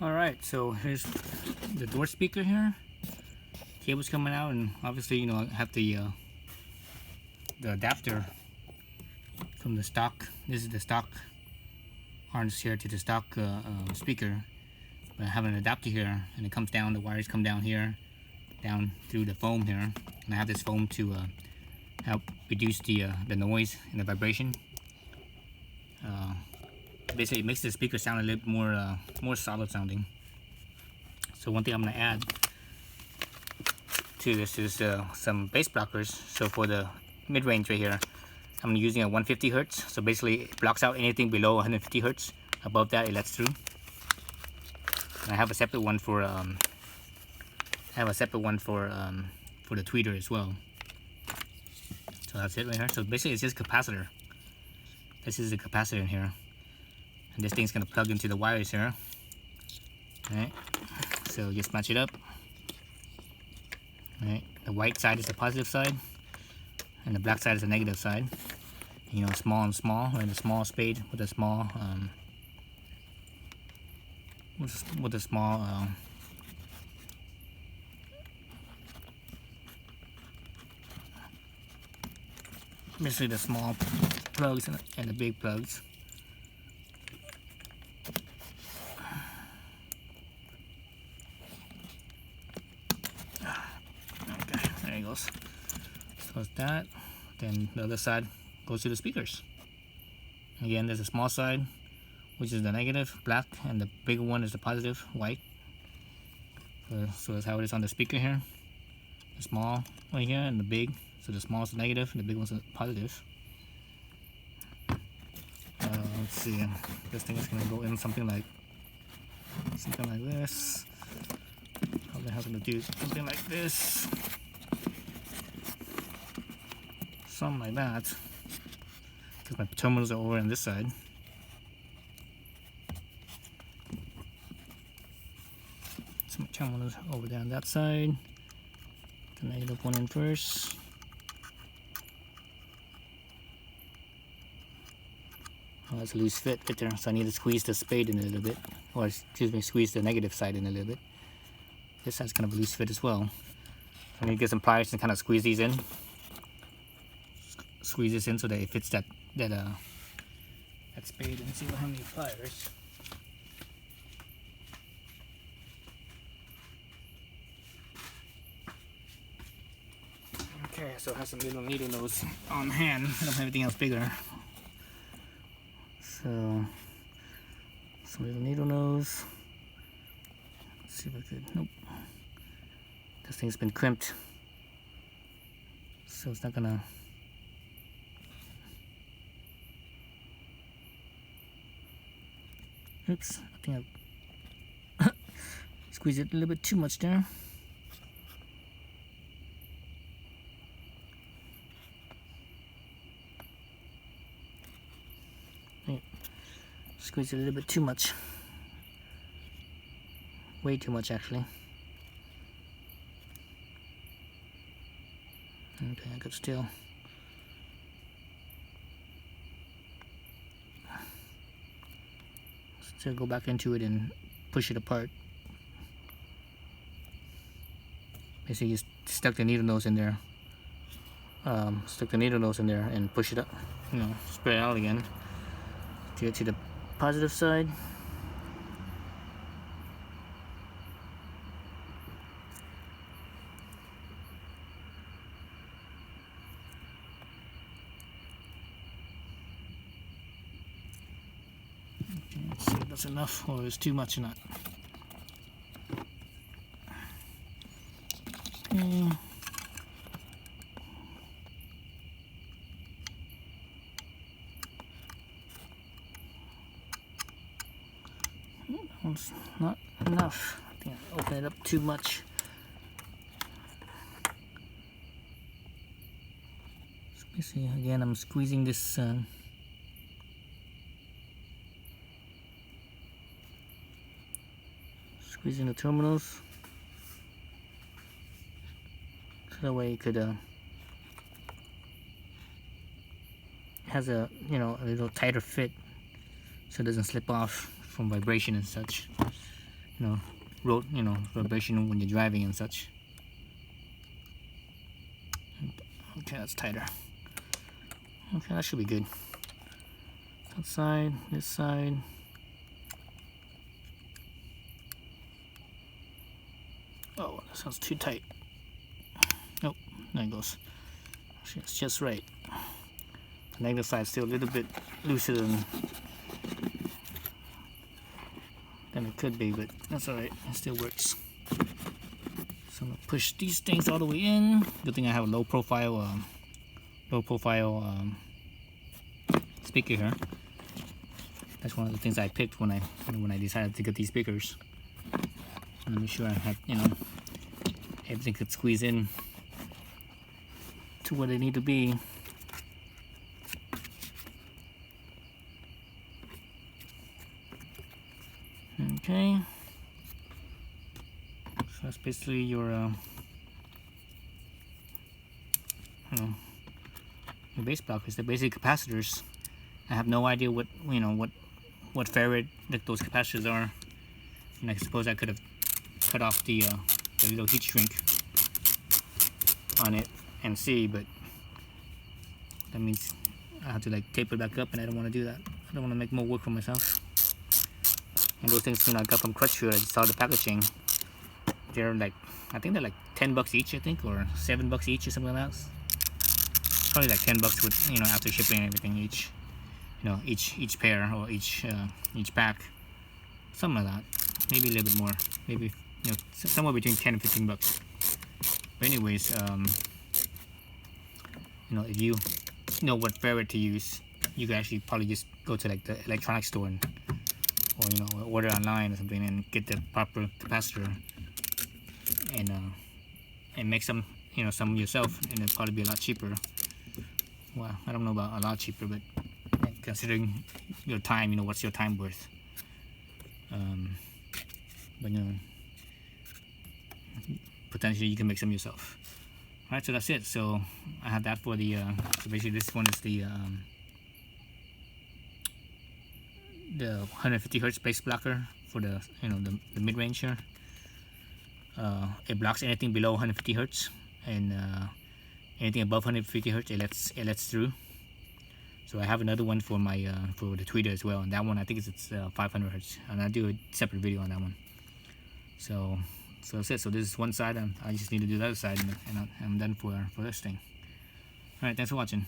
Alright, so here's the door speaker here. Cable's coming out, and obviously, you know, I have the adapter from the stock. This is the stock harness here to the stock speaker. But I have an adapter here, and it comes down, the wires come down here, down through the foam here. And I have this foam to help reduce the noise and the vibration. Basically, it makes the speaker sound a little more solid sounding. So one thing I'm going to add to this is some bass blockers. So for the mid-range right here, I'm using a 150 hertz. So basically, it blocks out anything below 150 hertz. Above that, it lets through. And I have a separate one for the tweeter as well. So that's it right here. So basically, it's just capacitor. This is the capacitor in here. And this thing's gonna plug into the wires here. Alright, so just match it up. Alright, the white side is the positive side, and the black side is the negative side. You know, small and small, right? The small spade with a small, basically the small plugs and the big plugs. There it goes. So it's that. Then the other side goes to the speakers. Again, there's a small side, which is the negative, black, and the bigger one is the positive, white. So that's how it is on the speaker here. The small right here and the big. So the small is the negative and the big one's the positive. Let's see. This thing is gonna go in something like this. Probably having to do something like this. Something like that, because my terminals are over on this side. So my terminals are over there on that side. The negative one in first. Oh, that's a loose fit right there, so I need to squeeze the spade in a little bit, or excuse me, squeeze the negative side in a little bit. This side's kind of a loose fit as well. So I need to get some pliers and kind of squeeze these in. Squeeze this in so that it fits that spade, and see how many pliers. Okay, so I have some little needle nose on hand. I don't have anything else bigger. So some little needle nose. Let's see if I could. Nope. This thing's been crimped, so it's not gonna. Oops, I think I squeezed it a little bit too much there. Squeeze it a little bit too much. Way too much, actually. Okay, I could still. So go back into it and push it apart. Basically, just stuck the needle nose in there. And push it up. You know, spread it out again to get to the positive side. Let's see if that's enough or is too much or not. Okay. That one's not enough. I think I opened it up too much. So let me see, again, I'm squeezing this squeezing the terminals, so that way it could has a, you know, a little tighter fit, so it doesn't slip off from vibration and such. road vibration when you're driving and such. Okay, that's tighter. Okay, that should be good. That side, this side. Oh, that sounds too tight. Nope, there it goes. It's just right. The negative side is still a little bit looser than it could be, but that's alright. It still works. So I'm gonna push these things all the way in. Good thing I have a low profile speaker here. That's one of the things I picked when I decided to get these speakers. And make sure I have everything could squeeze in to where they need to be. Okay, so that's basically your your base block. Is the basic capacitors. I have no idea what farad those capacitors are, and I suppose I could have cut off the little heat shrink on it and see, but that means I have to like tape it back up, and I don't want to do that. I don't want to make more work for myself. And those things, I got from Crutchfield. I just saw the packaging. They're like, I think they're like $10 each, I think, or $7 each or something like that. Probably like $10 with after shipping and everything each. Each pair or each pack, something like that. Maybe a little bit more. Maybe somewhere between 10 and $15. But anyways, if you know what farad to use, you can actually probably just go to like the electronics store or order online or something and get the proper capacitor and make some yourself, and it'll probably be a lot cheaper. Well, I don't know about a lot cheaper, but considering your time, what's your time worth? But potentially you can make some yourself. Alright, so that's it. So I have that for the so basically this one is the 150 hertz base blocker for the the mid-range here. It blocks anything below 150 hertz, and anything above 150 hertz it lets through. So I have another one for my for the tweeter as well, and that one I think it's 500 hertz, and I'll do a separate video on that one. So that's it. So this is one side, and I just need to do the other side, and I'm done for this thing. All right, thanks for watching.